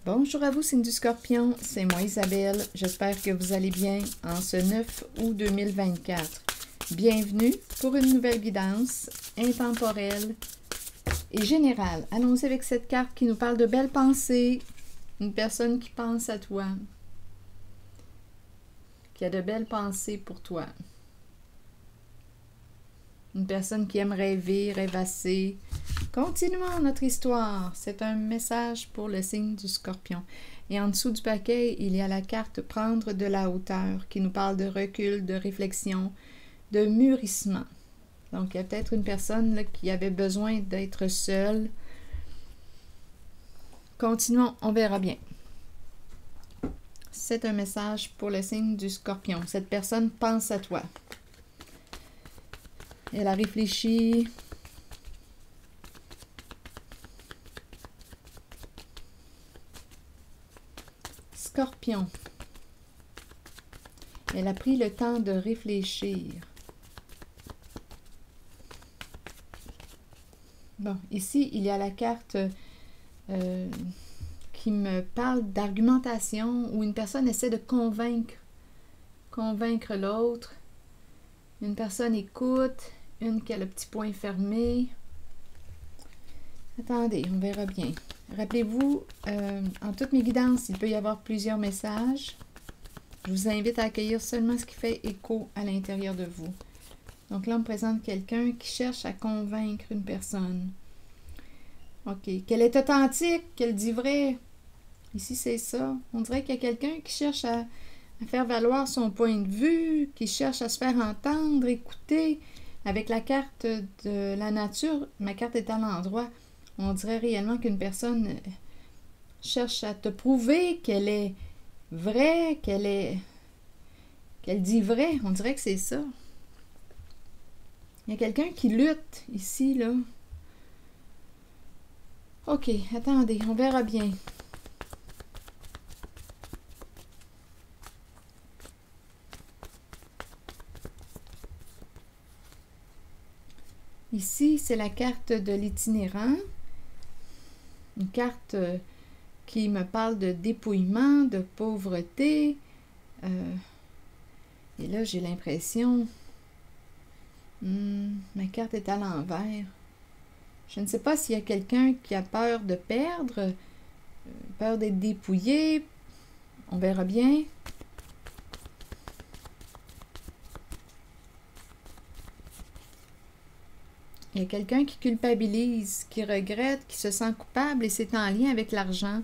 Bonjour à vous, signe du Scorpion, c'est moi Isabelle. J'espère que vous allez bien en ce 9 août 2024. Bienvenue pour une nouvelle guidance intemporelle et générale. Allons-y avec cette carte qui nous parle de belles pensées. Une personne qui pense à toi, qui a de belles pensées pour toi. Une personne qui aime rêver, rêvasser. Continuons notre histoire. C'est un message pour le signe du Scorpion. Et en dessous du paquet, il y a la carte Prendre de la hauteur qui nous parle de recul, de réflexion, de mûrissement. Donc, il y a peut-être une personne là, qui avait besoin d'être seule. Continuons, on verra bien. C'est un message pour le signe du Scorpion. Cette personne pense à toi. Elle a réfléchi. Scorpion. Elle a pris le temps de réfléchir. Bon, ici, il y a la carte qui me parle d'argumentation où une personne essaie de convaincre l'autre. Une personne écoute, une qui a le petit point fermé. Attendez, on verra bien. Rappelez-vous, en toutes mes guidances, il peut y avoir plusieurs messages. Je vous invite à accueillir seulement ce qui fait écho à l'intérieur de vous. Donc là, on me présente quelqu'un qui cherche à convaincre une personne. OK. Qu'elle est authentique, qu'elle dit vrai. Ici, c'est ça. On dirait qu'il y a quelqu'un qui cherche à faire valoir son point de vue, qui cherche à se faire entendre, écouter. Avec la carte de la nature, ma carte est à l'endroit. On dirait réellement qu'une personne cherche à te prouver qu'elle est vraie, qu'elle dit vrai. On dirait que c'est ça. Il y a quelqu'un qui lutte ici, là. OK, attendez, on verra bien. Ici, c'est la carte de l'itinérant. Une carte qui me parle de dépouillement, de pauvreté. Et là, j'ai l'impression... ma carte est à l'envers. Je ne sais pas s'il y a quelqu'un qui a peur de perdre, peur d'être dépouillé. On verra bien. Il y a quelqu'un qui culpabilise, qui regrette, qui se sent coupable et c'est en lien avec l'argent.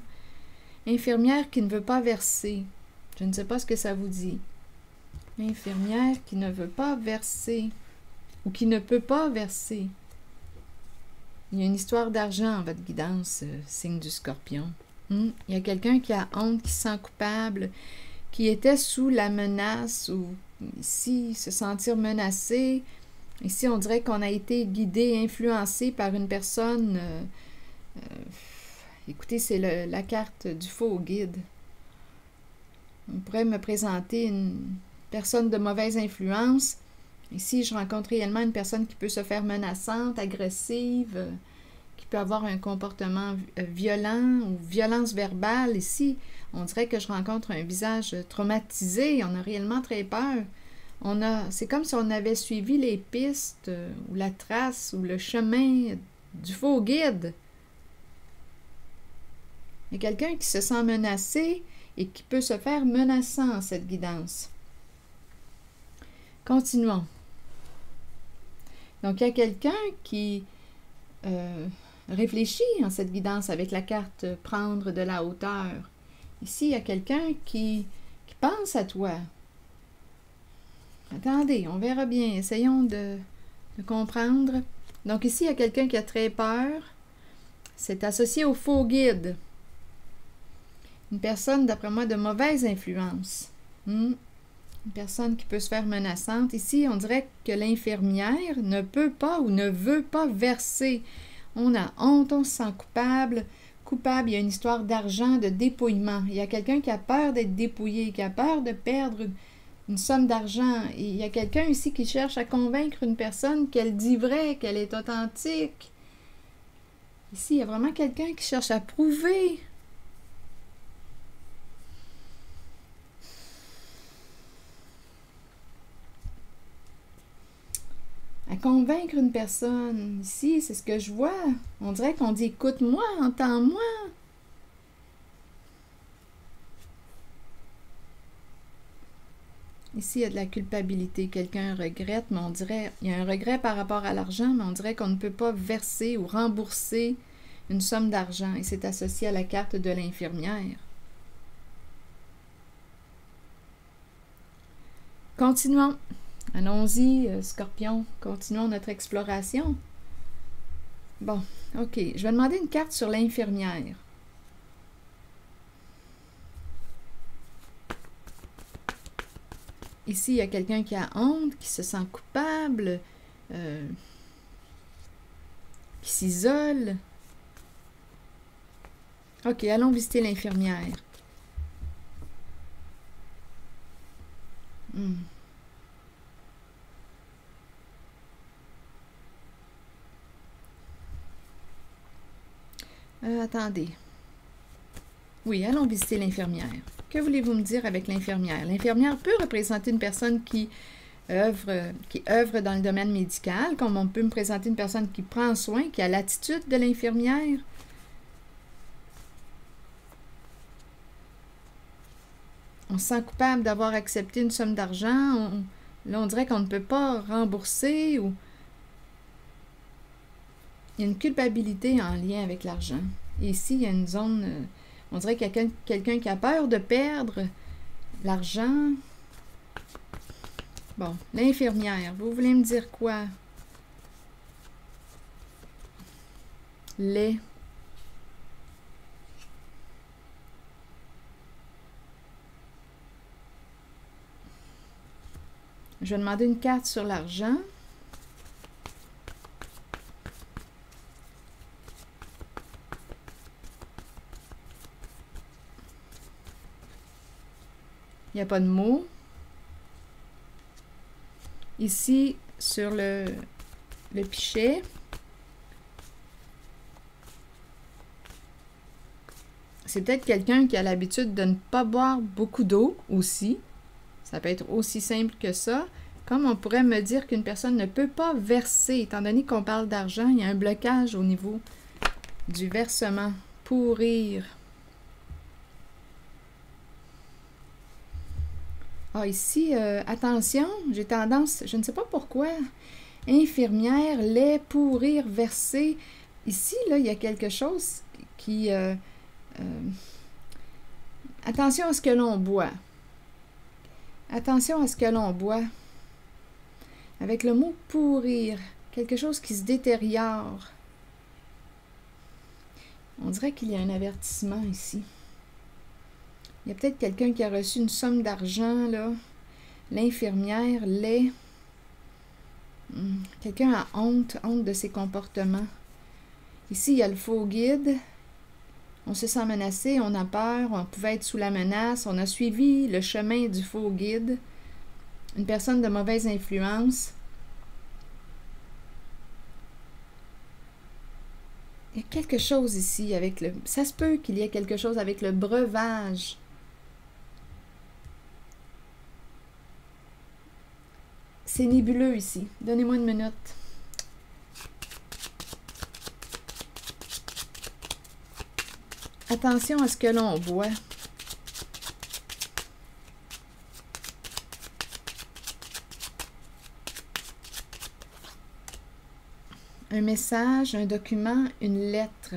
Infirmière qui ne veut pas verser. Je ne sais pas ce que ça vous dit. Infirmière qui ne veut pas verser ou qui ne peut pas verser. Il y a une histoire d'argent en votre guidance, signe du Scorpion. Il y a quelqu'un qui a honte, qui se sent coupable, qui était sous la menace ou ici, se sentir menacé. Ici, on dirait qu'on a été guidé, influencé par une personne. Écoutez, c'est la carte du faux guide. On pourrait me présenter une personne de mauvaise influence. Ici, je rencontre réellement une personne qui peut se faire menaçante, agressive, qui peut avoir un comportement violent ou violence verbale. Ici, on dirait que je rencontre un visage traumatisé. On a réellement très peur. C'est comme si on avait suivi les pistes ou la trace ou le chemin du faux guide. Il y a quelqu'un qui se sent menacé et qui peut se faire menaçant en cette guidance. Continuons. Donc, il y a quelqu'un qui réfléchit en cette guidance avec la carte « Prendre de la hauteur ». Ici, il y a quelqu'un qui pense à toi. Attendez, on verra bien. Essayons de comprendre. Donc ici, il y a quelqu'un qui a très peur. C'est associé au faux guide. Une personne, d'après moi, de mauvaise influence. Une personne qui peut se faire menaçante. Ici, on dirait que l'infirmière ne peut pas ou ne veut pas verser. On a honte, on se sent coupable. Coupable, il y a une histoire d'argent, de dépouillement. Il y a quelqu'un qui a peur d'être dépouillé, qui a peur de perdre une somme d'argent. Et il y a quelqu'un ici qui cherche à convaincre une personne qu'elle dit vrai, qu'elle est authentique. Ici, il y a vraiment quelqu'un qui cherche à prouver convaincre une personne. Ici, c'est ce que je vois. On dirait qu'on dit « écoute-moi, entends-moi ». Ici, il y a de la culpabilité. Quelqu'un regrette, mais on dirait... Il y a un regret par rapport à l'argent, mais on dirait qu'on ne peut pas verser ou rembourser une somme d'argent. Et c'est associé à la carte de l'infirmière. Continuons. Allons-y, Scorpion. Continuons notre exploration. Bon, OK. Je vais demander une carte sur l'infirmière. Ici, il y a quelqu'un qui a honte, qui se sent coupable, qui s'isole. OK, allons visiter l'infirmière. Attendez. Oui, allons visiter l'infirmière. Que voulez-vous me dire avec l'infirmière? L'infirmière peut représenter une personne qui œuvre dans le domaine médical, comme on peut me présenter une personne qui prend soin, qui a l'attitude de l'infirmière. On se sent coupable d'avoir accepté une somme d'argent. Là, on dirait qu'on ne peut pas rembourser. Ou... Il y a une culpabilité en lien avec l'argent. Et ici, il y a une zone... on dirait qu'il y a quelqu'un qui a peur de perdre l'argent. Bon, l'infirmière, vous voulez me dire quoi? Lait. Je vais demander une carte sur l'argent. Il n'y a pas de mots. Ici, sur le pichet, c'est peut-être quelqu'un qui a l'habitude de ne pas boire beaucoup d'eau aussi. Ça peut être aussi simple que ça. Comme on pourrait me dire qu'une personne ne peut pas verser, étant donné qu'on parle d'argent, il y a un blocage au niveau du versement. Pourrir. Ah, ici, attention, j'ai tendance, je ne sais pas pourquoi, infirmière, lait, pourrir, verser. Ici, là, il y a quelque chose qui... attention à ce que l'on boit. Attention à ce que l'on boit. Avec le mot pourrir, quelque chose qui se détériore. On dirait qu'il y a un avertissement ici. Il y a peut-être quelqu'un qui a reçu une somme d'argent, là. L'infirmière, lait. Quelqu'un a honte de ses comportements. Ici, il y a le faux guide. On se sent menacé, on a peur, on pouvait être sous la menace. On a suivi le chemin du faux guide. Une personne de mauvaise influence. Il y a quelque chose ici avec le... Ça se peut qu'il y ait quelque chose avec le breuvage. C'est nébuleux ici. Donnez-moi une minute. Attention à ce que l'on boit. Un message, un document, une lettre.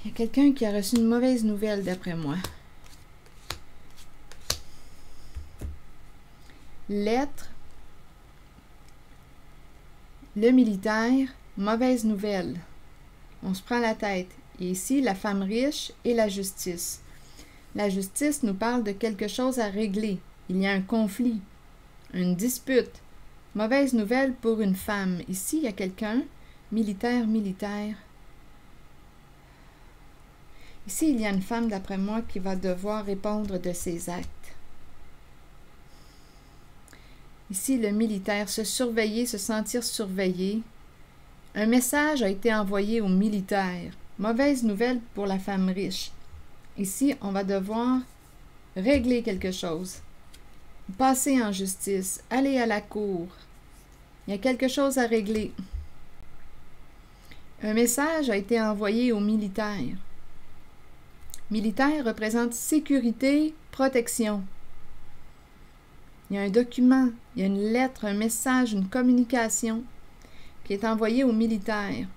Il y a quelqu'un qui a reçu une mauvaise nouvelle d'après moi. Lettre. Le militaire, mauvaise nouvelle. On se prend la tête. Et ici, la femme riche et la justice. La justice nous parle de quelque chose à régler. Il y a un conflit, une dispute. Mauvaise nouvelle pour une femme. Ici, il y a quelqu'un, militaire. Ici, il y a une femme, d'après moi, qui va devoir répondre de ses actes. Ici, le militaire, se surveiller, se sentir surveillé. Un message a été envoyé au militaire. Mauvaise nouvelle pour la femme riche. Ici, on va devoir régler quelque chose. Passer en justice, aller à la cour. Il y a quelque chose à régler. Un message a été envoyé aux militaires. Militaire représente sécurité, protection. Il y a un document, il y a une lettre, un message, une communication qui est envoyée aux militaires.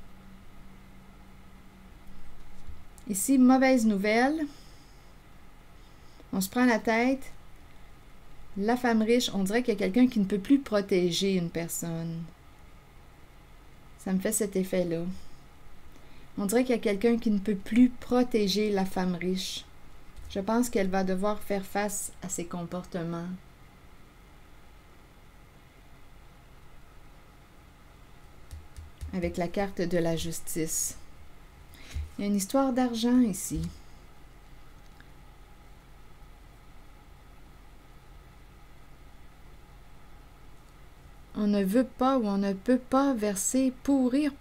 Ici, mauvaise nouvelle. On se prend la tête. La femme riche, on dirait qu'il y a quelqu'un qui ne peut plus protéger une personne. Ça me fait cet effet-là. On dirait qu'il y a quelqu'un qui ne peut plus protéger la femme riche. Je pense qu'elle va devoir faire face à ses comportements. Avec la carte de la justice. Il y a une histoire d'argent ici. On ne veut pas ou on ne peut pas verser, pourrir.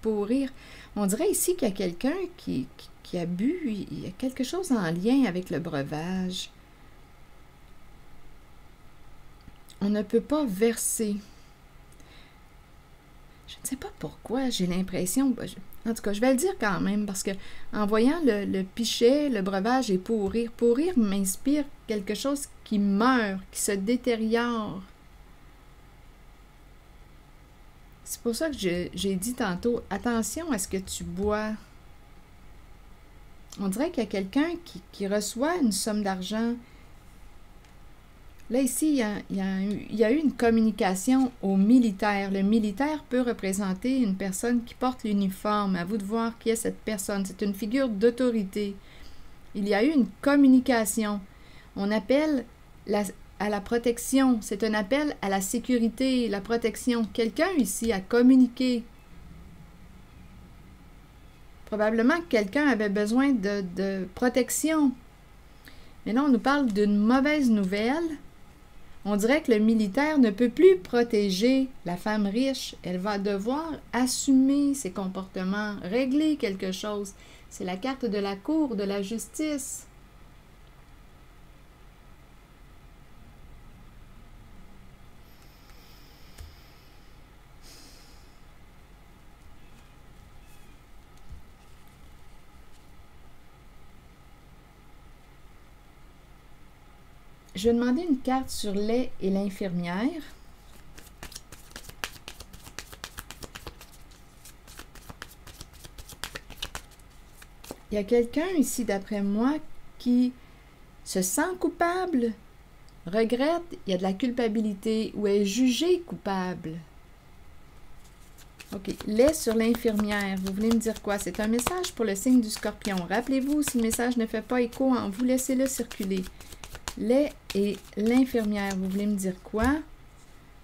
On dirait ici qu'il y a quelqu'un qui a bu, il y a quelque chose en lien avec le breuvage. On ne peut pas verser. Je ne sais pas pourquoi, j'ai l'impression... En tout cas, je vais le dire quand même, parce que en voyant le pichet, le breuvage et pourrir, pourrir m'inspire quelque chose qui meurt, qui se détériore. C'est pour ça que j'ai dit tantôt, attention à ce que tu bois. On dirait qu'il y a quelqu'un qui reçoit une somme d'argent. Là, ici, il y a eu une communication au militaire. Le militaire peut représenter une personne qui porte l'uniforme. À vous de voir qui est cette personne. C'est une figure d'autorité. Il y a eu une communication. On appelle à la protection. C'est un appel à la sécurité, la protection. Quelqu'un ici a communiqué. Probablement que quelqu'un avait besoin de protection. Mais là, on nous parle d'une mauvaise nouvelle. On dirait que le militaire ne peut plus protéger la femme riche. Elle va devoir assumer ses comportements, régler quelque chose. C'est la carte de la cour, de la justice. Je vais demander une carte sur lait et l'infirmière. Il y a quelqu'un ici, d'après moi, qui se sent coupable, regrette, il y a de la culpabilité ou est jugé coupable. OK. Lait sur l'infirmière. Vous voulez me dire quoi? C'est un message pour le signe du Scorpion. Rappelez-vous, si le message ne fait pas écho en vous, laissez-le circuler. Lait et l'infirmière, vous voulez me dire quoi?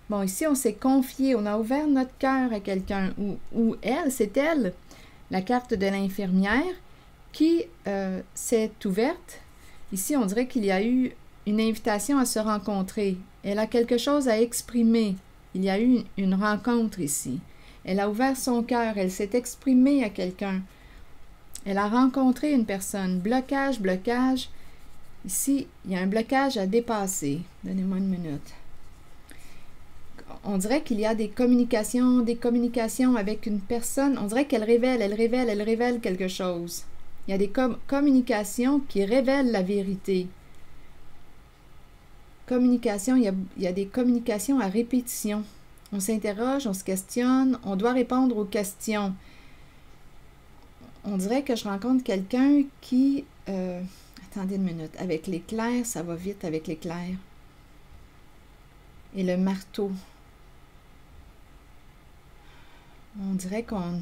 Bon, ici, on s'est confié, on a ouvert notre cœur à quelqu'un, ou elle, c'est elle, la carte de l'infirmière, qui s'est ouverte. Ici, on dirait qu'il y a eu une invitation à se rencontrer. Elle a quelque chose à exprimer. Il y a eu une rencontre ici. Elle a ouvert son cœur, elle s'est exprimée à quelqu'un. Elle a rencontré une personne. Blocage, blocage. Ici, il y a un blocage à dépasser. Donnez-moi une minute. On dirait qu'il y a des communications avec une personne. On dirait qu'elle révèle quelque chose. Il y a des communications qui révèlent la vérité. Communication, il y a des communications à répétition. On s'interroge, on se questionne, on doit répondre aux questions. On dirait que je rencontre quelqu'un qui... attendez une minute. Avec l'éclair, ça va vite avec l'éclair. Et le marteau. On dirait qu'on...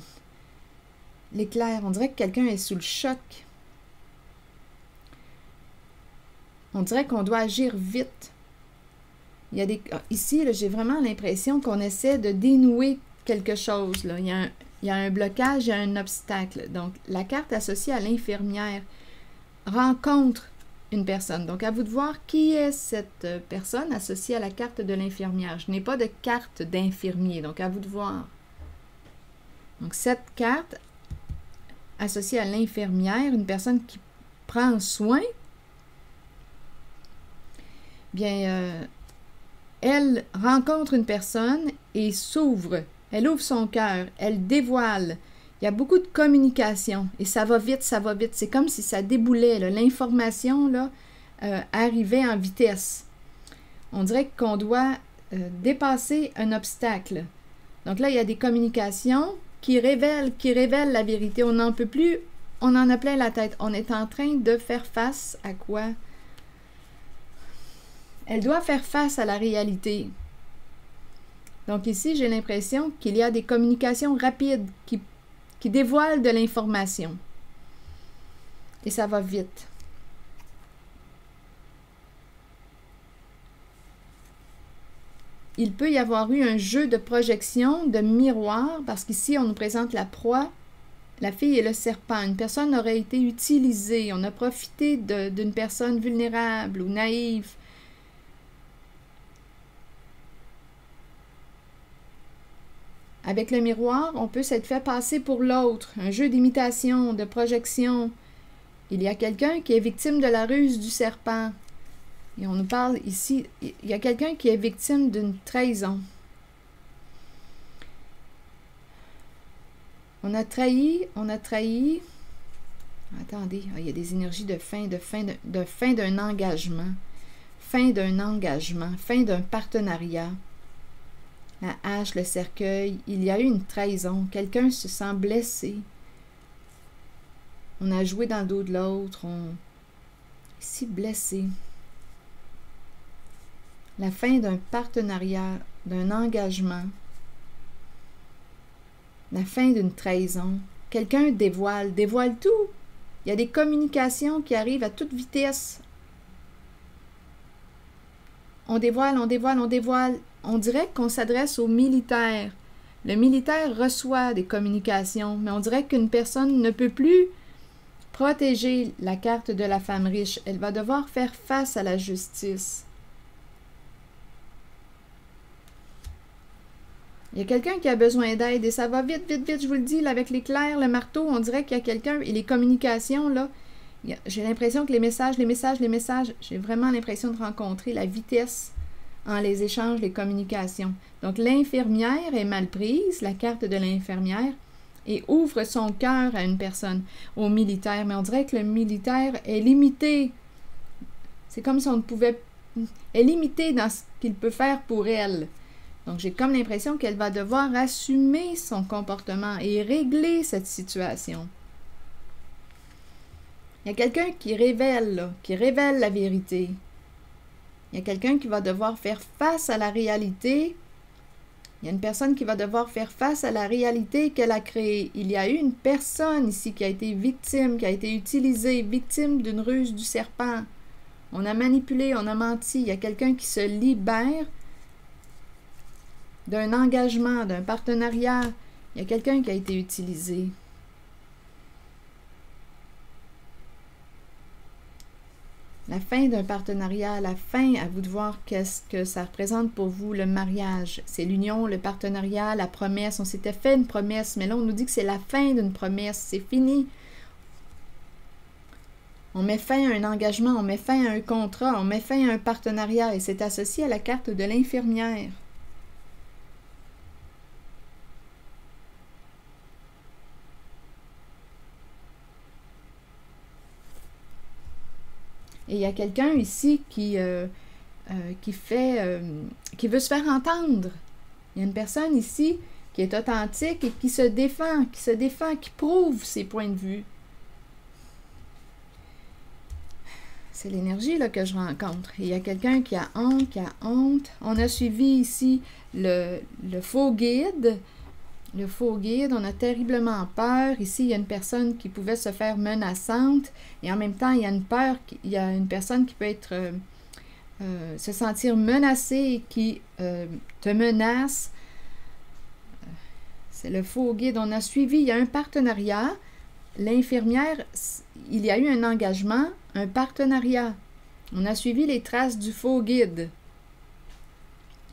L'éclair, on dirait que quelqu'un est sous le choc. On dirait qu'on doit agir vite. Il y a des... Ici, j'ai vraiment l'impression qu'on essaie de dénouer quelque chose. Là. Il y a un blocage, il y a un obstacle. Donc, la carte associée à l'infirmière rencontre une personne. Donc, à vous de voir qui est cette personne associée à la carte de l'infirmière. Je n'ai pas de carte d'infirmier, donc à vous de voir. Donc, cette carte associée à l'infirmière, une personne qui prend soin, bien, elle rencontre une personne et s'ouvre. Elle ouvre son cœur, elle dévoile. Il y a beaucoup de communication et ça va vite, ça va vite. C'est comme si ça déboulait, l'information arrivait en vitesse. On dirait qu'on doit dépasser un obstacle. Donc là, il y a des communications qui révèlent la vérité. On n'en peut plus, on en a plein la tête. On est en train de faire face à quoi? Elle doit faire face à la réalité. Donc ici, j'ai l'impression qu'il y a des communications rapides qui dévoilent de l'information. Et ça va vite. Il peut y avoir eu un jeu de projection, de miroir, parce qu'ici, on nous présente la proie, la fille et le serpent. Une personne aurait été utilisée. On a profité d'une personne vulnérable ou naïve. Avec le miroir, on peut s'être fait passer pour l'autre. Un jeu d'imitation, de projection. Il y a quelqu'un qui est victime de la ruse du serpent. Et on nous parle ici, il y a quelqu'un qui est victime d'une trahison. On a trahi. Attendez, il y a des énergies de fin d'un engagement. Fin d'un partenariat. La hache, le cercueil, il y a eu une trahison. Quelqu'un se sent blessé. On a joué dans le dos de l'autre. Ici, blessé. La fin d'un partenariat, d'un engagement. La fin d'une trahison. Quelqu'un dévoile tout. Il y a des communications qui arrivent à toute vitesse. On dévoile. On dirait qu'on s'adresse aux militaires. Le militaire reçoit des communications, mais on dirait qu'une personne ne peut plus protéger la carte de la femme riche. Elle va devoir faire face à la justice. Il y a quelqu'un qui a besoin d'aide et ça va vite, je vous le dis, là, avec l'éclair, le marteau, on dirait qu'il y a quelqu'un, et les communications, là, j'ai l'impression que les messages, j'ai vraiment l'impression de rencontrer la vitesse en les échanges, les communications. Donc, l'infirmière est mal prise, la carte de l'infirmière, et ouvre son cœur à une personne, au militaire. Mais on dirait que le militaire est limité. C'est comme si on ne pouvait... est limité dans ce qu'il peut faire pour elle. Donc, j'ai comme l'impression qu'elle va devoir assumer son comportement et régler cette situation. Il y a quelqu'un qui révèle la vérité. Il y a quelqu'un qui va devoir faire face à la réalité. Il y a une personne qui va devoir faire face à la réalité qu'elle a créée. Il y a eu une personne ici qui a été victime, qui a été utilisée, victime d'une ruse du serpent. On a manipulé, on a menti. Il y a quelqu'un qui se libère d'un engagement, d'un partenariat. Il y a quelqu'un qui a été utilisé. La fin d'un partenariat, la fin, à vous de voir qu'est-ce que ça représente pour vous, le mariage. C'est l'union, le partenariat, la promesse. On s'était fait une promesse, mais là, on nous dit que c'est la fin d'une promesse. C'est fini. On met fin à un engagement, on met fin à un contrat, on met fin à un partenariat et c'est associé à la carte de l'infirmière. Et il y a quelqu'un ici qui veut se faire entendre. Il y a une personne ici qui est authentique et qui se défend, qui prouve ses points de vue. C'est l'énergie là que je rencontre. Et il y a quelqu'un qui a honte, On a suivi ici le faux guide. Le faux guide, on a terriblement peur. Ici, il y a une personne qui pouvait se faire menaçante. Et en même temps, il y a une peur, il y a une personne qui peut être se sentir menacée et qui te menace. C'est le faux guide. On a suivi, il y a un partenariat. L'infirmière, il y a eu un engagement, un partenariat. On a suivi les traces du faux guide.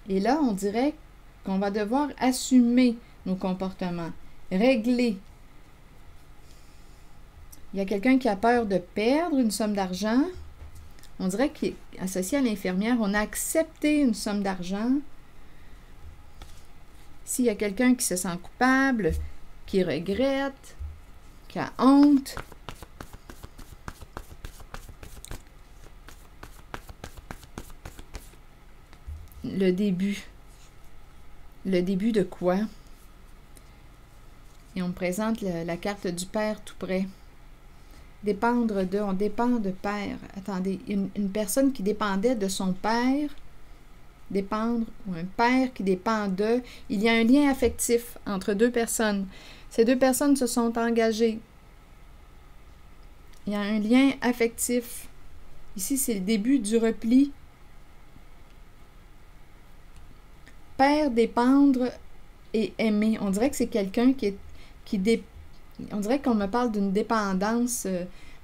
Et là, on dirait qu'on va devoir assumer nos comportements, régler. Il y a quelqu'un qui a peur de perdre une somme d'argent On dirait qu'associé à l'infirmière, on a accepté une somme d'argent. S'il y a quelqu'un qui se sent coupable, qui regrette, qui a honte, le début. Le début de quoi? Et on me présente la carte du Père tout près. Dépendre de, on dépend de Père. Attendez, une personne qui dépendait de son Père, dépendre, ou un Père qui dépend de, il y a un lien affectif entre deux personnes. Ces deux personnes se sont engagées. Il y a un lien affectif. Ici, c'est le début du repli. Père, dépendre et aimer. On dirait que c'est quelqu'un on dirait qu'on me parle d'une dépendance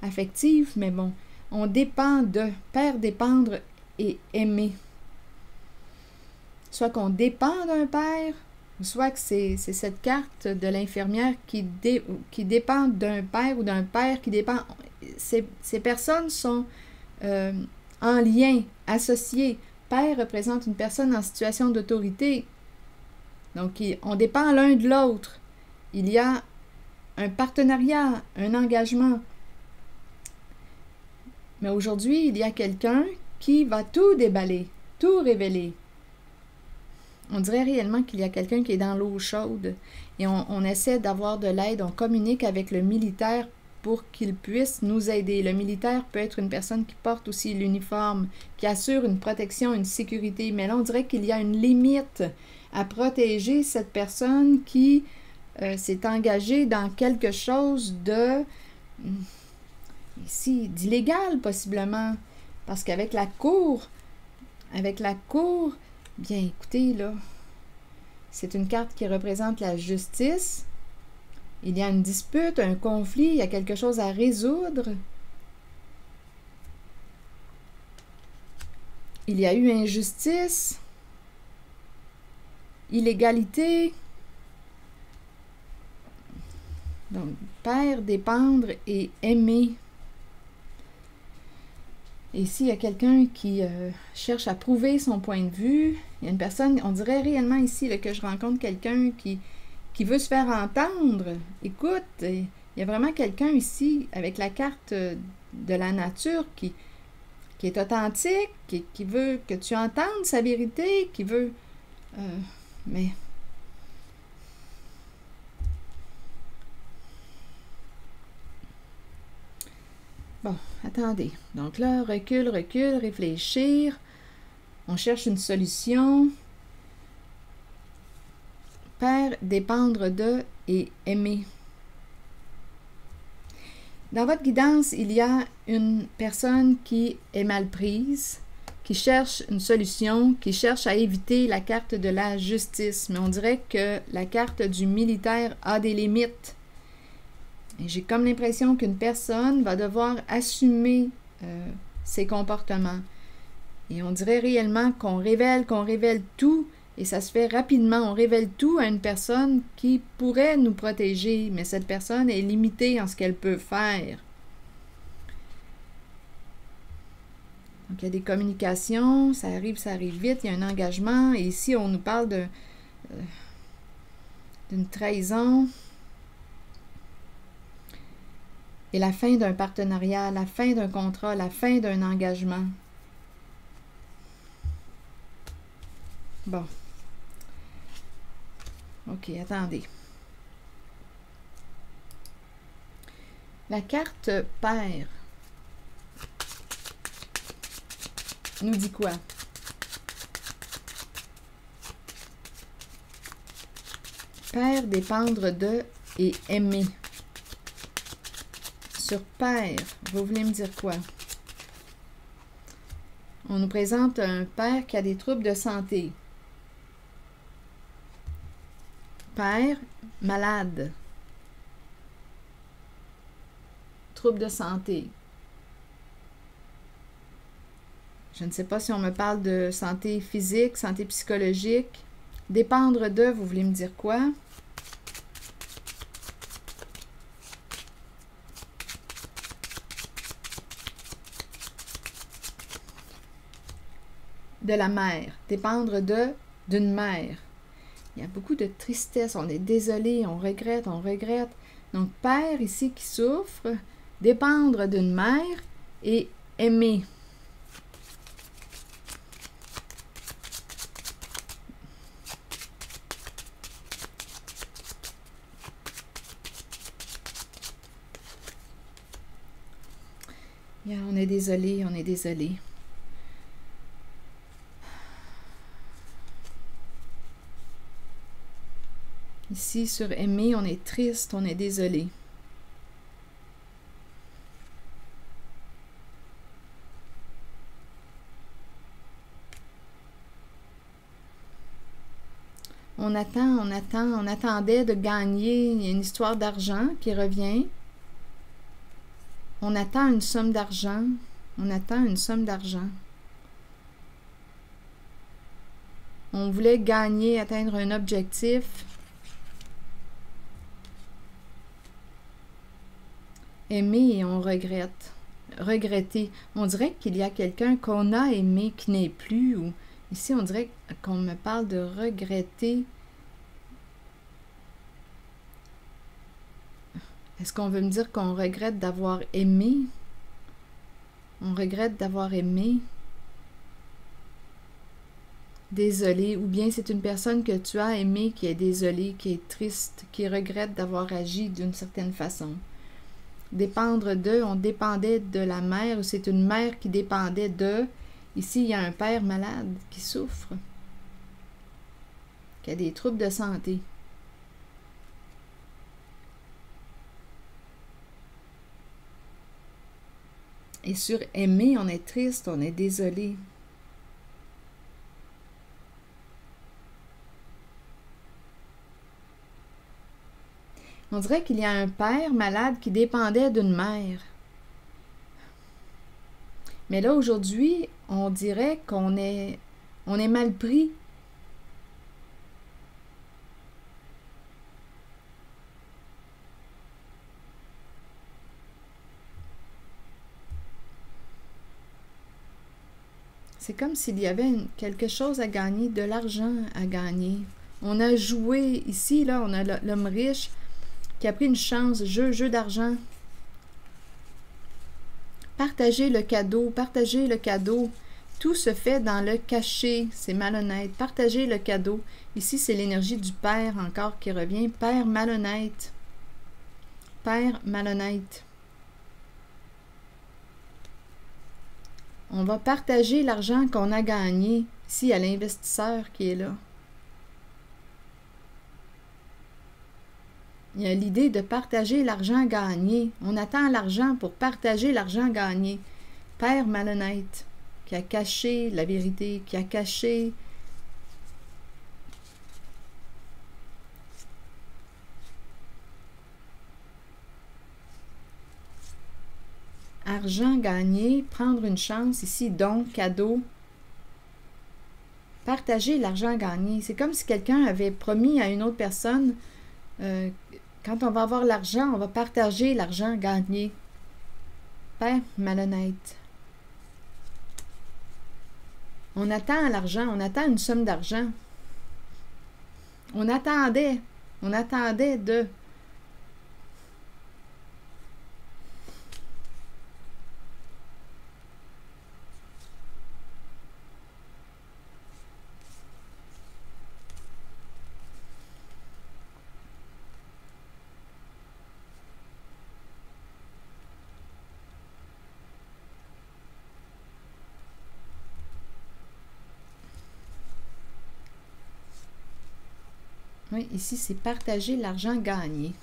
affective, mais bon, on dépend de. Père, dépendre et aimer. Soit qu'on dépend d'un père, soit que c'est cette carte de l'infirmière qui dépend d'un père ou d'un père qui dépend. Ces personnes sont en lien, associées. Père représente une personne en situation d'autorité. Donc, on dépend l'un de l'autre. Il y a un partenariat, un engagement. Mais aujourd'hui, il y a quelqu'un qui va tout déballer, tout révéler. On dirait réellement qu'il y a quelqu'un qui est dans l'eau chaude et on essaie d'avoir de l'aide, on communique avec le militaire pour qu'il puisse nous aider. Le militaire peut être une personne qui porte aussi l'uniforme, qui assure une protection, une sécurité. Mais là, on dirait qu'il y a une limite à protéger cette personne qui s'est engagée dans quelque chose d'illégal possiblement. Parce qu'avec la cour, bien écoutez, là, c'est une carte qui représente la justice. Il y a une dispute, un conflit, il y a quelque chose à résoudre. Il y a eu injustice, illégalité. Donc, Père, dépendre et aimer. Et ici, il y a quelqu'un qui cherche à prouver son point de vue. Il y a une personne, on dirait réellement ici là, que je rencontre quelqu'un qui veut se faire entendre. Écoute, il y a vraiment quelqu'un ici avec la carte de la nature qui est authentique, qui veut que tu entendes sa vérité, qui veut... mais... Bon, attendez. Donc là, recule, réfléchir. On cherche une solution. Père, dépendre de et aimer. Dans votre guidance, il y a une personne qui est mal prise, qui cherche une solution, qui cherche à éviter la carte de la justice. Mais on dirait que la carte du militaire a des limites. Et j'ai comme l'impression qu'une personne va devoir assumer ses comportements. Et on dirait réellement qu'on révèle tout, et ça se fait rapidement. On révèle tout à une personne qui pourrait nous protéger, mais cette personne est limitée en ce qu'elle peut faire. Donc, il y a des communications, ça arrive vite, il y a un engagement, et ici, on nous parle d'une trahison. Et la fin d'un partenariat, la fin d'un contrat, la fin d'un engagement. Bon. OK, attendez. La carte Père nous dit quoi? Père, dépendre de et aimer. Sur Père, vous voulez me dire quoi? On nous présente un père qui a des troubles de santé. Père, malade. Troubles de santé. Je ne sais pas si on me parle de santé physique, santé psychologique. Dépendre de, vous voulez me dire quoi? de la mère, dépendre d'une mère. Il y a beaucoup de tristesse, on est désolé, on regrette, on regrette. Donc, père ici qui souffre, dépendre d'une mère et aimer. Yeah, on est désolé, on est désolé. Ici, sur aimer, on est triste, on est désolé. On attend, on attendait de gagner. Il y a une histoire d'argent qui revient. On attend une somme d'argent. On attend une somme d'argent. On voulait gagner, atteindre un objectif. Aimer et on regrette. Regretter. On dirait qu'il y a quelqu'un qu'on a aimé qui n'est plus. Ou ici, on dirait qu'on me parle de regretter. Est-ce qu'on veut me dire qu'on regrette d'avoir aimé? On regrette d'avoir aimé. Désolé. Ou bien c'est une personne que tu as aimée qui est désolée, qui est triste, qui regrette d'avoir agi d'une certaine façon. Dépendre de, on dépendait de la mère, ou c'est une mère qui dépendait de. Ici, il y a un père malade qui souffre, qui a des troubles de santé. Et sur aimer, on est triste, on est désolé. On dirait qu'il y a un père malade qui dépendait d'une mère. Mais là, aujourd'hui, on dirait qu'on est mal pris. C'est comme s'il y avait quelque chose à gagner, de l'argent à gagner. On a joué ici, là, on a l'homme riche qui a pris une chance, jeu d'argent. Partagez le cadeau, partagez le cadeau. Tout se fait dans le cachet, c'est malhonnête. Partagez le cadeau. Ici, c'est l'énergie du père encore qui revient. Père malhonnête. Père malhonnête. On va partager l'argent qu'on a gagné. Ici, il y a l'investisseur qui est là. Il y a l'idée de partager l'argent gagné. On attend l'argent pour partager l'argent gagné. Père malhonnête, qui a caché la vérité, qui a caché argent gagné, prendre une chance, ici, don, cadeau. Partager l'argent gagné. C'est comme si quelqu'un avait promis à une autre personne, quand on va avoir l'argent, on va partager l'argent gagné. Père malhonnête. On attend l'argent, on attend une somme d'argent. On attendait de... Oui, ici, c'est partager l'argent gagné.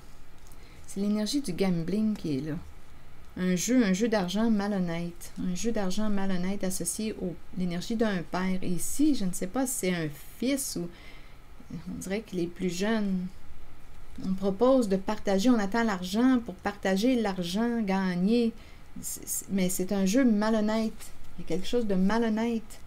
C'est l'énergie du gambling qui est là. Un jeu d'argent malhonnête. Un jeu d'argent malhonnête associé à l'énergie d'un père. Et ici, je ne sais pas si c'est un fils ou... On dirait qu'il est plus jeune. On propose de partager, on attend l'argent pour partager l'argent gagné. Mais c'est un jeu malhonnête. Il y a quelque chose de malhonnête.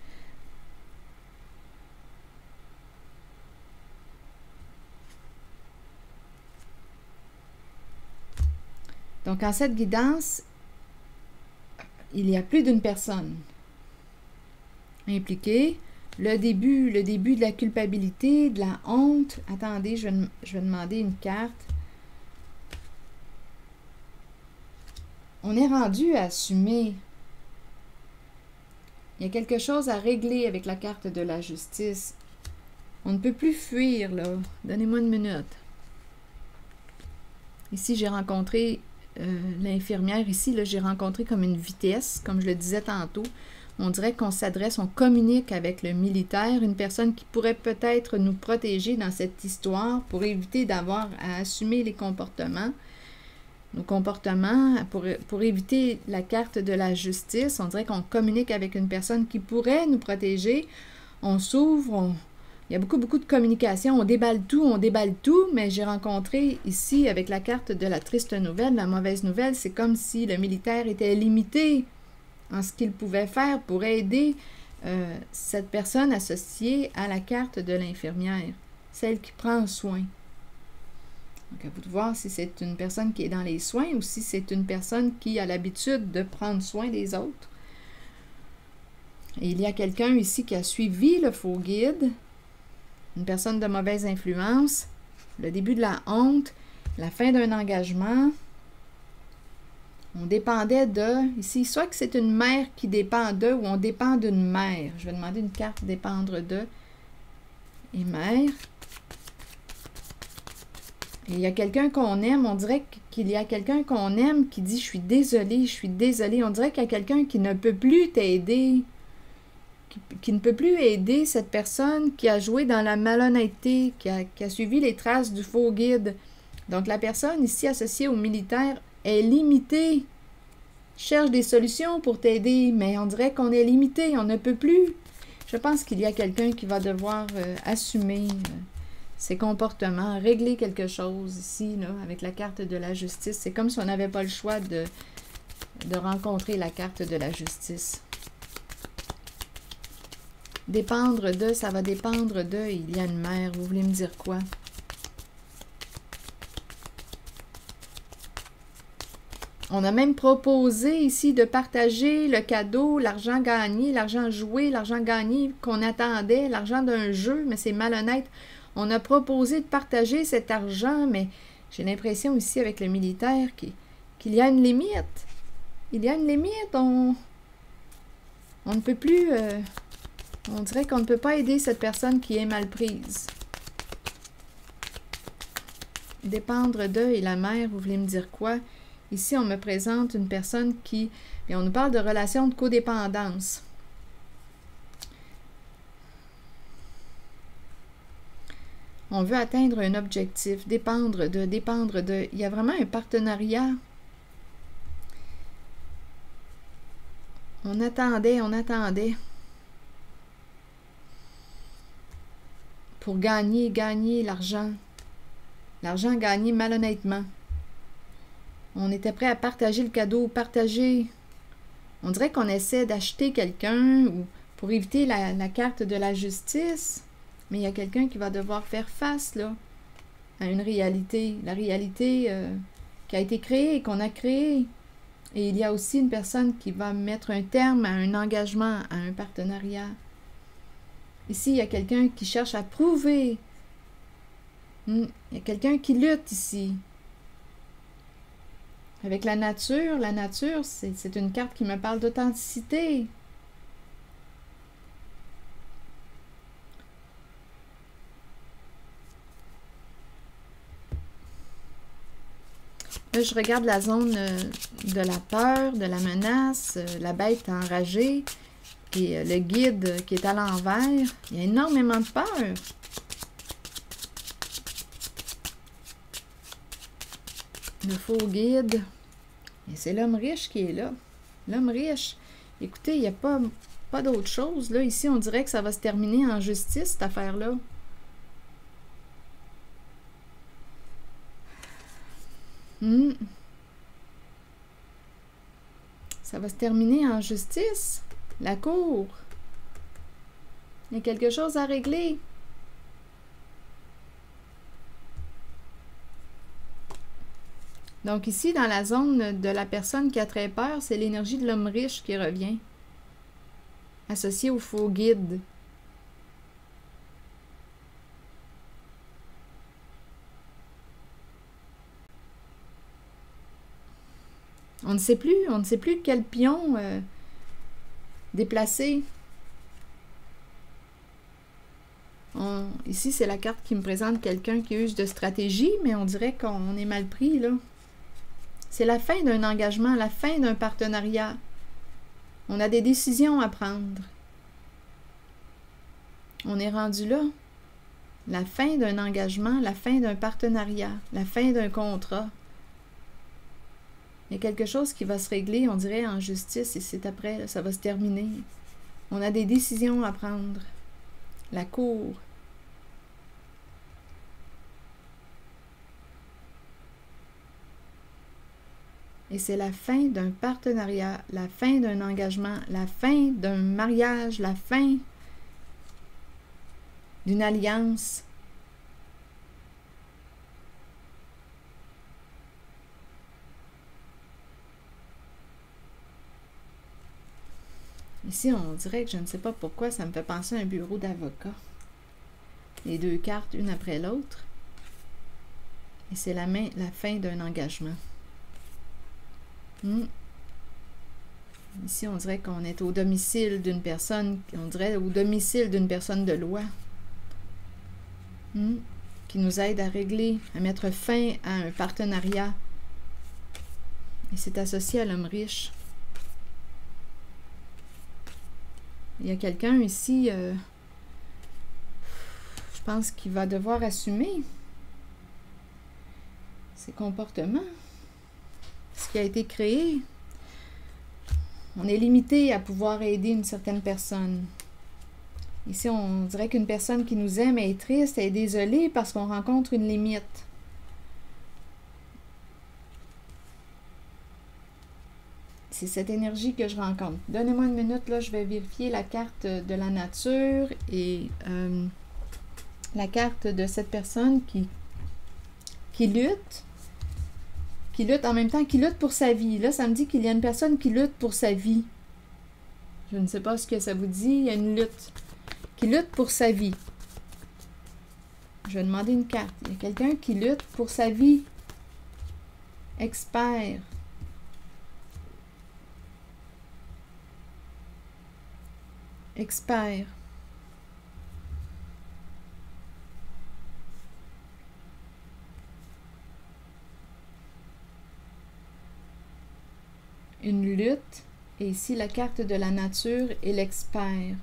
Donc, en cette guidance, il y a plus d'une personne. impliqué. Le début de la culpabilité, de la honte. Attendez, je vais demander une carte. On est rendu à assumer. Il y a quelque chose à régler avec la carte de la justice. On ne peut plus fuir, là. Donnez-moi une minute. Ici, j'ai rencontré l'infirmière. Ici, là, j'ai rencontré comme une vitesse, comme je le disais tantôt. On dirait qu'on s'adresse, on communique avec le militaire, une personne qui pourrait peut-être nous protéger dans cette histoire pour éviter d'avoir à assumer les comportements. Nos comportements, pour éviter la carte de la justice, on dirait qu'on communique avec une personne qui pourrait nous protéger. On s'ouvre, il y a beaucoup de communication, on déballe tout, mais j'ai rencontré ici, avec la carte de la triste nouvelle, la mauvaise nouvelle, c'est comme si le militaire était limité en ce qu'il pouvait faire pour aider cette personne associée à la carte de l'infirmière, celle qui prend soin. Donc, à vous de voir si c'est une personne qui est dans les soins ou si c'est une personne qui a l'habitude de prendre soin des autres. Et il y a quelqu'un ici qui a suivi le faux guide, une personne de mauvaise influence, le début de la honte, la fin d'un engagement. On dépendait de, ici, soit que c'est une mère qui dépend de ou on dépend d'une mère. Je vais demander une carte dépendre de et mère. Et il y a quelqu'un qu'on aime, on dirait qu'il y a quelqu'un qu'on aime qui dit « je suis désolée, je suis désolée ». On dirait qu'il y a quelqu'un qui ne peut plus t'aider, qui ne peut plus aider cette personne qui a joué dans la malhonnêteté, qui a suivi les traces du faux guide. Donc la personne ici associée au militaire est limitée, cherche des solutions pour t'aider, mais on dirait qu'on est limité, on ne peut plus. Je pense qu'il y a quelqu'un qui va devoir assumer ses comportements, régler quelque chose ici, là, avec la carte de la justice. C'est comme si on n'avait pas le choix de rencontrer la carte de la justice. Dépendre de, ça va dépendre de, il y a une mère, vous voulez me dire quoi? On a même proposé ici de partager le cadeau, l'argent gagné, l'argent joué, l'argent gagné qu'on attendait, l'argent d'un jeu, mais c'est malhonnête. On a proposé de partager cet argent, mais j'ai l'impression ici avec le militaire qu'il y a une limite. Il y a une limite. On ne peut plus... on dirait qu'on ne peut pas aider cette personne qui est mal prise. Dépendre de et la mère, vous voulez me dire quoi? Ici, on me présente une personne qui... Et on nous parle de relation de codépendance. On veut atteindre un objectif, dépendre de... Il y a vraiment un partenariat. On attendait. Pour gagner l'argent. L'argent gagné malhonnêtement. On était prêt à partager le cadeau, partager. On dirait qu'on essaie d'acheter quelqu'un ou pour éviter la carte de la justice. Mais il y a quelqu'un qui va devoir faire face là, à une réalité. La réalité qui a été créée, qu'on a créée. Et il y a aussi une personne qui va mettre un terme à un engagement, à un partenariat. Ici, il y a quelqu'un qui cherche à prouver. Il y a quelqu'un qui lutte ici. Avec la nature, c'est une carte qui me parle d'authenticité. Là, je regarde la zone de la peur, de la menace, la bête enragée et le guide qui est à l'envers. Il y a énormément de peur. Le faux guide. Et c'est l'homme riche qui est là. L'homme riche. Écoutez, il n'y a pas d'autre chose. Là, ici, on dirait que ça va se terminer en justice, cette affaire-là. Ça va se terminer en justice. La cour. Il y a quelque chose à régler. Donc ici, dans la zone de la personne qui a très peur, c'est l'énergie de l'homme riche qui revient. associé au faux guide. On ne sait plus quel pion déplacer. Ici, c'est la carte qui me présente quelqu'un qui use de stratégie, mais on dirait qu'on est mal pris, là. C'est la fin d'un engagement, la fin d'un partenariat. On a des décisions à prendre. On est rendu là. La fin d'un engagement, la fin d'un partenariat, la fin d'un contrat. Il y a quelque chose qui va se régler, on dirait, en justice, et c'est après, là, ça va se terminer. On a des décisions à prendre. La cour. Et c'est la fin d'un partenariat, la fin d'un engagement, la fin d'un mariage, la fin d'une alliance. Ici, on dirait que je ne sais pas pourquoi, ça me fait penser à un bureau d'avocat. Les deux cartes, une après l'autre. Et c'est la fin d'un engagement. Ici, on dirait qu'on est au domicile d'une personne, on dirait au domicile d'une personne de loi. Qui nous aide à régler, à mettre fin à un partenariat. Et c'est associé à l'homme riche. Il y a quelqu'un ici, je pense qu'il va devoir assumer ses comportements, ce qui a été créé. On est limité à pouvoir aider une certaine personne. Ici, on dirait qu'une personne qui nous aime est triste, est désolée parce qu'on rencontre une limite. C'est cette énergie que je rencontre. Donnez-moi une minute, là, je vais vérifier la carte de la nature et la carte de cette personne qui lutte en même temps, qui lutte pour sa vie. Là, ça me dit qu'il y a une personne qui lutte pour sa vie. Je ne sais pas ce que ça vous dit. Il y a une lutte. Qui lutte pour sa vie. Je vais demander une carte. Il y a quelqu'un qui lutte pour sa vie. Expert. Expert. Une lutte. Et ici, la carte de la nature et l'expert.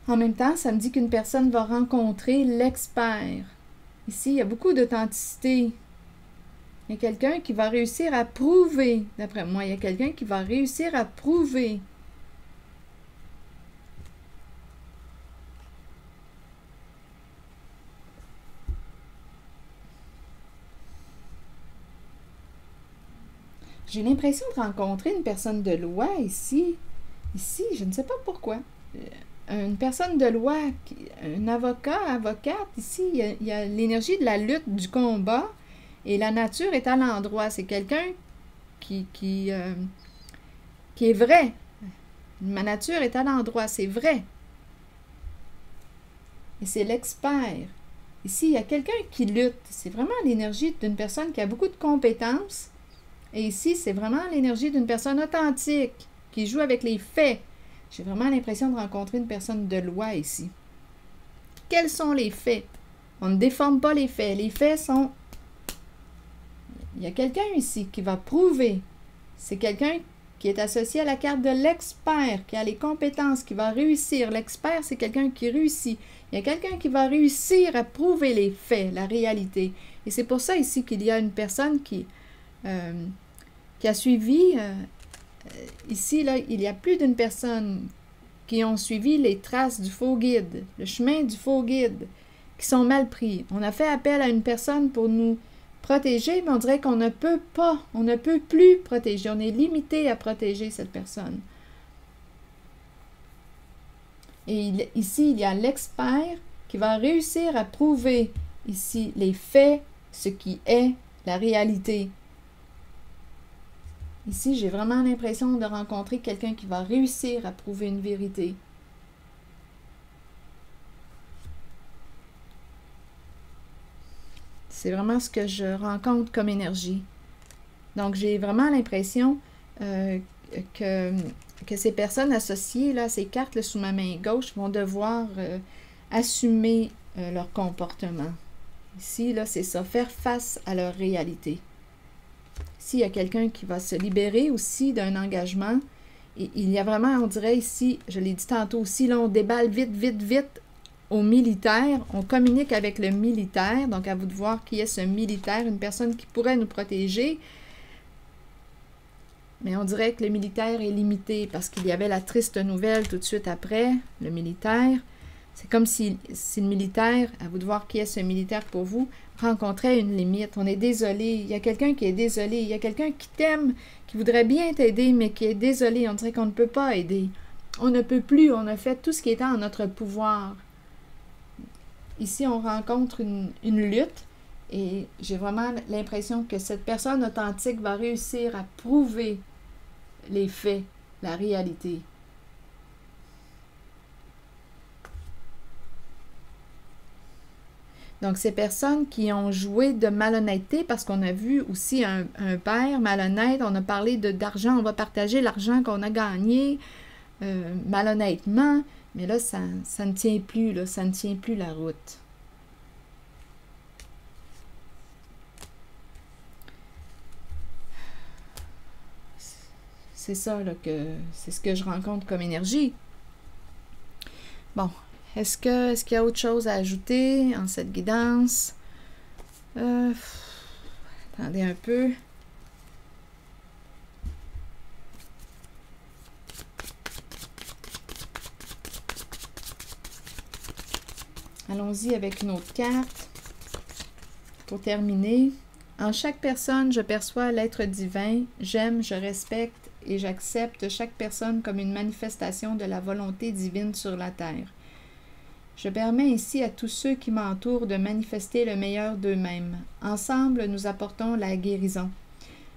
En même temps, ça me dit qu'une personne va rencontrer l'expert. Ici, il y a beaucoup d'authenticité. Il y a quelqu'un qui va réussir à prouver. D'après moi, il y a quelqu'un qui va réussir à prouver. J'ai l'impression de rencontrer une personne de loi ici. Ici, je ne sais pas pourquoi. Une personne de loi, un avocat, avocate, ici, il y a l'énergie de la lutte, du combat, et la nature est à l'endroit. C'est quelqu'un qui est vrai. Ma nature est à l'endroit, c'est vrai. Et c'est l'expert. Ici, il y a quelqu'un qui lutte. C'est vraiment l'énergie d'une personne qui a beaucoup de compétences. Et ici, c'est vraiment l'énergie d'une personne authentique, qui joue avec les faits. J'ai vraiment l'impression de rencontrer une personne de loi ici. Quels sont les faits? On ne déforme pas les faits. Les faits sont... Il y a quelqu'un ici qui va prouver. C'est quelqu'un qui est associé à la carte de l'expert, qui a les compétences, qui va réussir. L'expert, c'est quelqu'un qui réussit. Il y a quelqu'un qui va réussir à prouver les faits, la réalité. Et c'est pour ça ici qu'il y a une personne qui a suivi... ici, là, il y a plus d'une personne qui ont suivi les traces du faux guide, le chemin du faux guide, qui sont mal pris. On a fait appel à une personne pour nous protéger, mais on dirait qu'on ne peut pas, on ne peut plus protéger. On est limité à protéger cette personne. Et ici, il y a l'expert qui va réussir à prouver ici les faits, ce qui est la réalité. Ici, j'ai vraiment l'impression de rencontrer quelqu'un qui va réussir à prouver une vérité. C'est vraiment ce que je rencontre comme énergie. Donc, j'ai vraiment l'impression que ces personnes associées là, à ces cartes là, sous ma main gauche vont devoir assumer leur comportement. Ici, là, c'est ça, faire face à leur réalité. Ici, il y a quelqu'un qui va se libérer aussi d'un engagement. Et il y a vraiment, on dirait ici, je l'ai dit tantôt aussi, là, on déballe vite, vite, vite au militaire. On communique avec le militaire. Donc, à vous de voir qui est ce militaire, une personne qui pourrait nous protéger. Mais on dirait que le militaire est limité parce qu'il y avait la triste nouvelle tout de suite après, le militaire. C'est comme si le militaire, à vous de voir qui est ce militaire pour vous, rencontrait une limite. On est désolé. Il y a quelqu'un qui est désolé. Il y a quelqu'un qui t'aime, qui voudrait bien t'aider, mais qui est désolé. On dirait qu'on ne peut pas aider. On ne peut plus. On a fait tout ce qui était en notre pouvoir. Ici, on rencontre une lutte et j'ai vraiment l'impression que cette personne authentique va réussir à prouver les faits, la réalité. Donc, ces personnes qui ont joué de malhonnêteté, parce qu'on a vu aussi un père malhonnête, on a parlé d'argent, on va partager l'argent qu'on a gagné malhonnêtement, mais là, ça ne tient plus, là, ça ne tient plus la route. C'est ça, là, c'est ce que je rencontre comme énergie. Bon. Est-ce qu'il y a autre chose à ajouter en cette guidance? Attendez un peu. Allons-y avec une autre carte. Pour terminer, en chaque personne, je perçois l'être divin. J'aime, je respecte et j'accepte chaque personne comme une manifestation de la volonté divine sur la terre. Je permets ici à tous ceux qui m'entourent de manifester le meilleur d'eux-mêmes. Ensemble, nous apportons la guérison,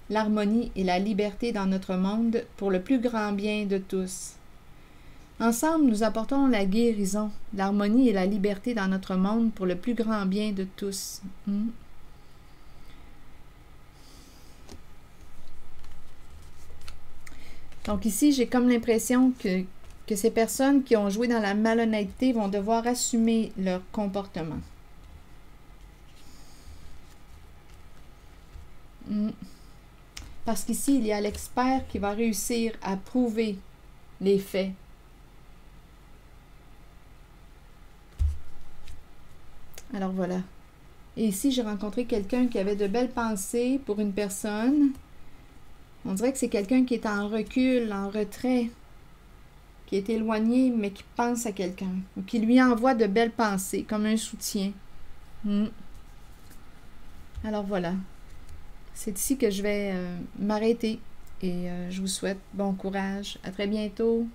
l'harmonie et la liberté dans notre monde pour le plus grand bien de tous. Ensemble, nous apportons la guérison, l'harmonie et la liberté dans notre monde pour le plus grand bien de tous. Donc ici, j'ai comme l'impression que ces personnes qui ont joué dans la malhonnêteté vont devoir assumer leur comportement. Parce qu'ici, il y a l'expert qui va réussir à prouver les faits. Alors voilà. Et ici, j'ai rencontré quelqu'un qui avait de belles pensées pour une personne. On dirait que c'est quelqu'un qui est en recul, en retrait, qui est éloigné, mais qui pense à quelqu'un, ou qui lui envoie de belles pensées, comme un soutien. Alors voilà. C'est ici que je vais m'arrêter et je vous souhaite bon courage. À très bientôt.